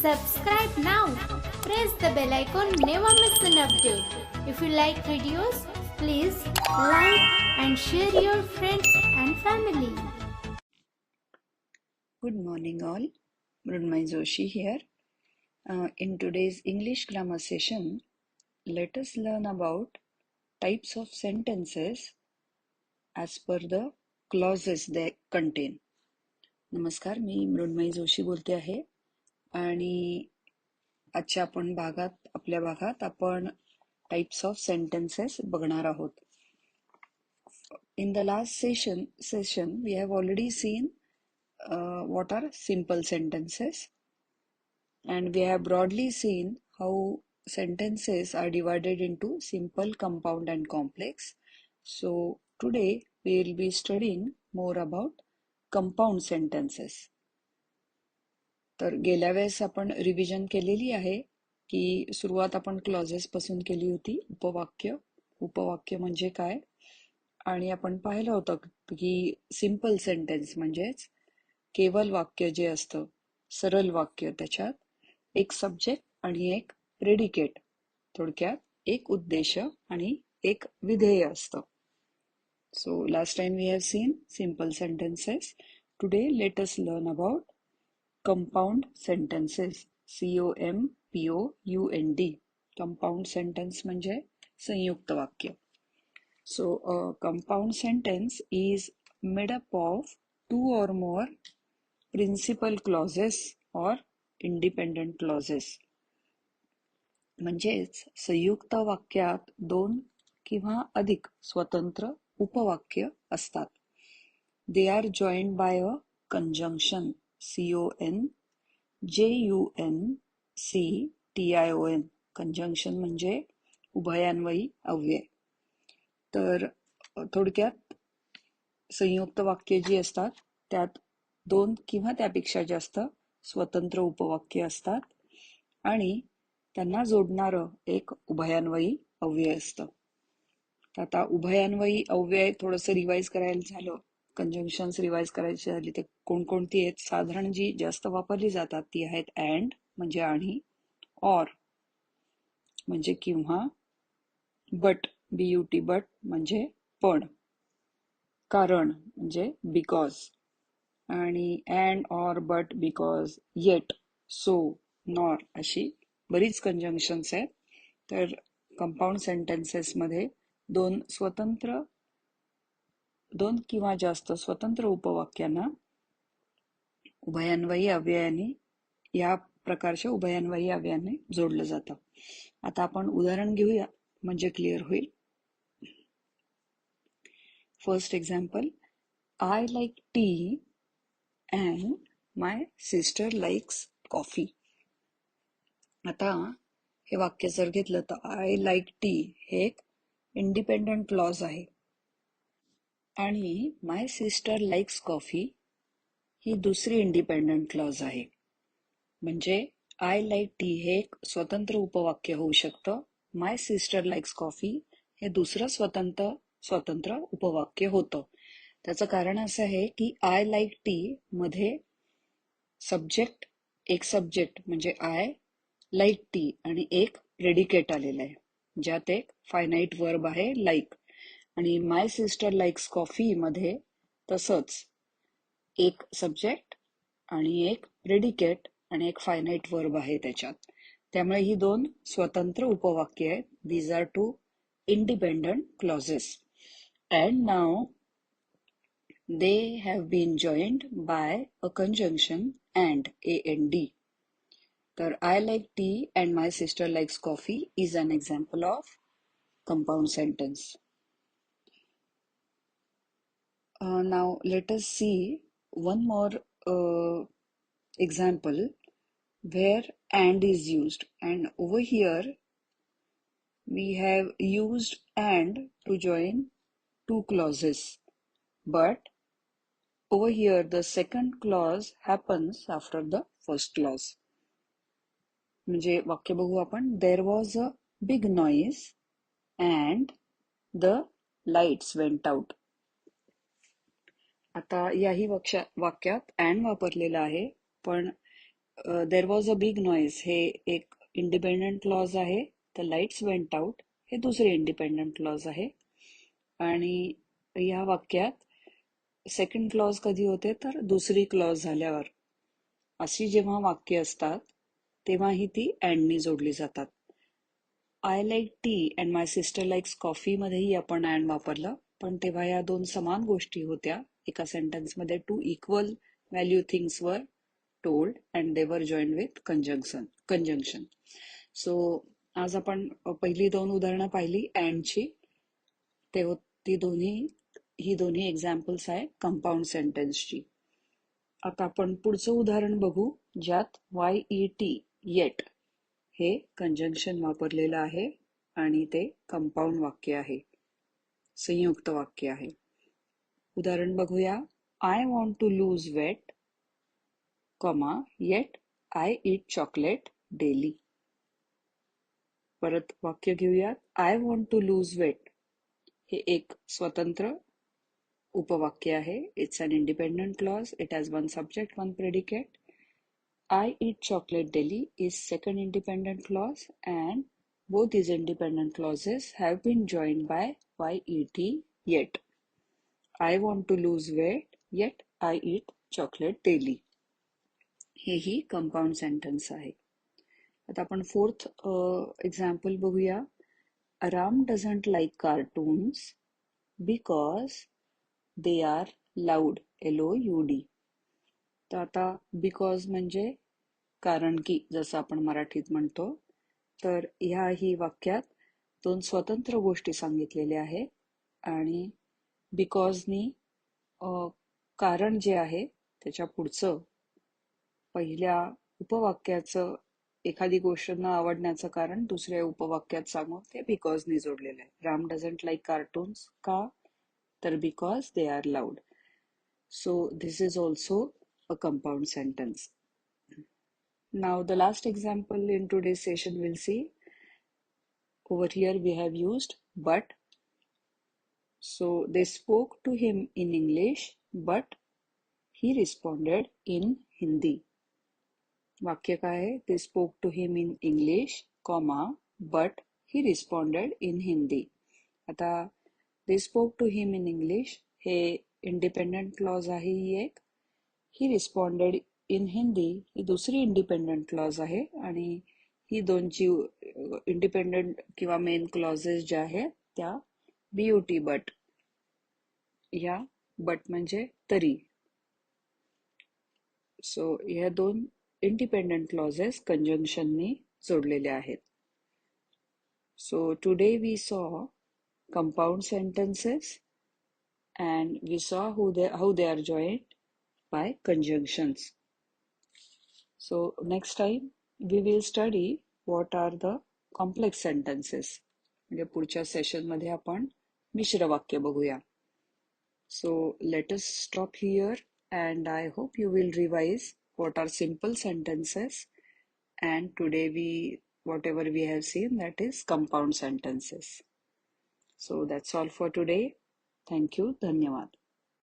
Subscribe now. Press the bell icon, never miss an update. If you like videos, please like and share your friends and family. Good morning all, Mrunmay Joshi here. In today's English grammar session, let us learn about types of sentences as per the clauses they contain. नमस्कार, मी मृण्मयी जोशी बोलते आहे आणि आजच्या आपल्या भागात आपण types of sentences बघणार आहोत. In the last session we have already seen what are simple sentences, and we have broadly seen how sentences are divided into simple, compound and complex. So today we will be studying more about compound sentences. तर गेल्या वेळेस आपण revision केलेली आहे की सुरुवात आपण clauses पासून केली होती. उपवाक्य म्हणजे काय, आणि आपण पाहिलं होतं की सिंपल सेंटेन्स म्हणजेच केवल वाक्य जे असतं, सरळ वाक्य, त्याच्यात एक सब्जेक्ट आणि एक प्रेडिकेट, थोडक्यात एक उद्देश आणि एक विधेय असतं. So last time we have seen simple sentences. Today let us learn about compound sentences. COMPOUND. Compound sentence म्हणजे संयुक्त वाक्य. So a compound sentence is made up of two or more principal clauses or independent clauses. म्हणजेच संयुक्त वाक्यात दोन किंवा अधिक स्वतंत्र उपवाक्य असतात. They are joined by a conjunction. CONJUNCTION. Conjunction म्हणजे उभयान्वयी अव्यय. तर थोडक्यात संयुक्त वाक्य जी असतात त्यात दोन किंवा त्यापेक्षा जास्त स्वतंत्र उपवाक्य असतात आणि त्यांना जोडणारं एक उभयान्वयी अव्यय असतं. आता उभयान्वयी अव्यय थोडंसं रिवाइज करायला झालं, कंजंक्शन्स रिवाइज करायची झाली तर कोणकोणती आहेत? साधारण जी जास्त वापरली जातात ती आहेत अँड म्हणजे आणि, ऑर म्हणजे किंवा, बट BUT म्हणजे पण, कारण म्हणजे बिकॉज, आणि and, or, but, because, eight, so, nor अशी बरीच कंजंक्शन्स आहेत. तर कंपाऊंड सेंटेन्सेस मध्ये दोन किंवा जास्त स्वतंत्र उपवाक्यांना उभयान्वयी अव्ययाने, या प्रकारच्या उभयान्वयी अव्ययाने जोडलं जातं. आता आपण उदाहरण घेऊया म्हणजे क्लिअर होईल. First example, I like tea and my sister likes coffee. आता हे वाक्य जर घेतलं तर I like tea हे एक इंडिपेंडंट क्लॉज आहे आणि my sister likes coffee ही दुसरी इंडिपेंडंट क्लॉज आहे. म्हणजे I like tea हे एक स्वतंत्र उपवाक्य होऊ शकतं. My sister likes coffee हे दुसरं स्वतंत्र उपवाक्य होतं. त्याचं कारण असं आहे की आय लाईक टी मध्ये एक सब्जेक्ट म्हणजे आय लाईक टी आणि एक प्रेडिकेट आलेला आहे, ज्यात एक फायनाईट वर्ब आहे लाईक. आणि माय सिस्टर लाईक्स कॉफी मध्ये तसंच एक सब्जेक्ट आणि एक प्रेडिकेट आणि एक फायनाईट वर्ब आहे त्याच्यात. त्यामुळे ही दोन स्वतंत्र उपवाक्य आहेत. These are two independent clauses, and now they have been joined by a conjunction and. तर I like tea and my sister likes coffee is an example of compound sentence. Now let us see one more example where and is used, and over here we have used and to join two clauses, but over here the second clause happens after the first clause. म्हणजे वाक्य बघू आपण. There was a big noise and the lights went out. आता याही वाक्यात and वापरलेला आहे, पण there was a big noise हे एक इंडिपेंडंट क्लॉज आहे. द लाईट्स वेंट आउट हे दुसरे इंडिपेंडंट क्लॉज आहे. आणि या वाक्यात सेकंड क्लॉज कधी होते तर दुसरी क्लॉज झाल्यावर. अशी जेव्हा वाक्य असतात तेव्हाही ती अँडनी जोडली जातात. I like tea and my sister likes coffee मध्येही आपण अँड वापरलं, पण तेव्हा या दोन समान गोष्टी होत्या. एका सेंटेन्समध्ये two equal value things were told and they were joined with conjunction. So आज आपण पहिली दोन उदाहरणं पाहिली अँडची. ती दोन्ही एक्झाम्पल्स आहे कंपाऊंड सेंटेन्सची. आता आपण पुढचं उदाहरण बघू ज्यात YET येट हे कंजंक्शन वापरलेलं आहे आणि ते कंपाऊंड वाक्य आहे, संयुक्त वाक्य आहे. उदाहरण बघूया. I want to lose weight, comma yet I eat chocolate daily. परत वाक्य घेऊया. I want to lose weight हे एक स्वतंत्र उपवाक्य आहे. It's an independent clause. It has one subject, one predicate. I eat chocolate daily is second independent clause, and both these independent clauses have been joined by YET yet. I want to lose weight, yet I eat chocolate daily. हेही compound sentence आहे. आता आपण fourth example बघूया. Ram doesn't like cartoons because they are loud, LOUD. तर आता because म्हणजे कारण की, जसं आपण मराठीत म्हणतो. तर ह्याही वाक्यात दोन स्वतंत्र गोष्टी सांगितलेल्या आहेत आणि बिकॉजनी कारण जे आहे त्याच्या पुढचं पहिल्या उपवाक्याचं एखादी गोष्ट न आवडण्याचं कारण दुसऱ्या उपवाक्यात सांगून ते बिकॉजनी जोडलेलं आहे. राम डझंट लाईक कार्टून्स का, तर because they are loud. So this is also a compound sentence. Now the last example in today's session we'll see. Over here we have used but. So they spoke to him in English but he responded in Hindi. वाक्य काय आहे? They spoke to him in English, comma, but he responded in Hindi. आता they spoke to him in English हे independent clause आहे ही एक. ही responded in Hindi ही दुसरी independent clause आहे. आणि ही दोनची इंडिपेंडंट किंवा मेन क्लॉजेस ज्या आहेत त्या BUT बट. या बट म्हणजे तरी. सो ह्या दोन इंडिपेंडंट क्लॉजेस कंजंक्शननी जोडलेल्या आहेत. सो टुडे वी सॉ compound sentences and we saw how they are joined by conjunctions. So next time we will study what are the complex sentences. म्हणजे पुढच्या सेशन मध्ये आपण मिश्र वाक्य बघूया. So let us stop here and I hope you will revise what are simple sentences, and today whatever we have seen, that is compound sentences. So that's all for today. Thank you. धन्यवाद.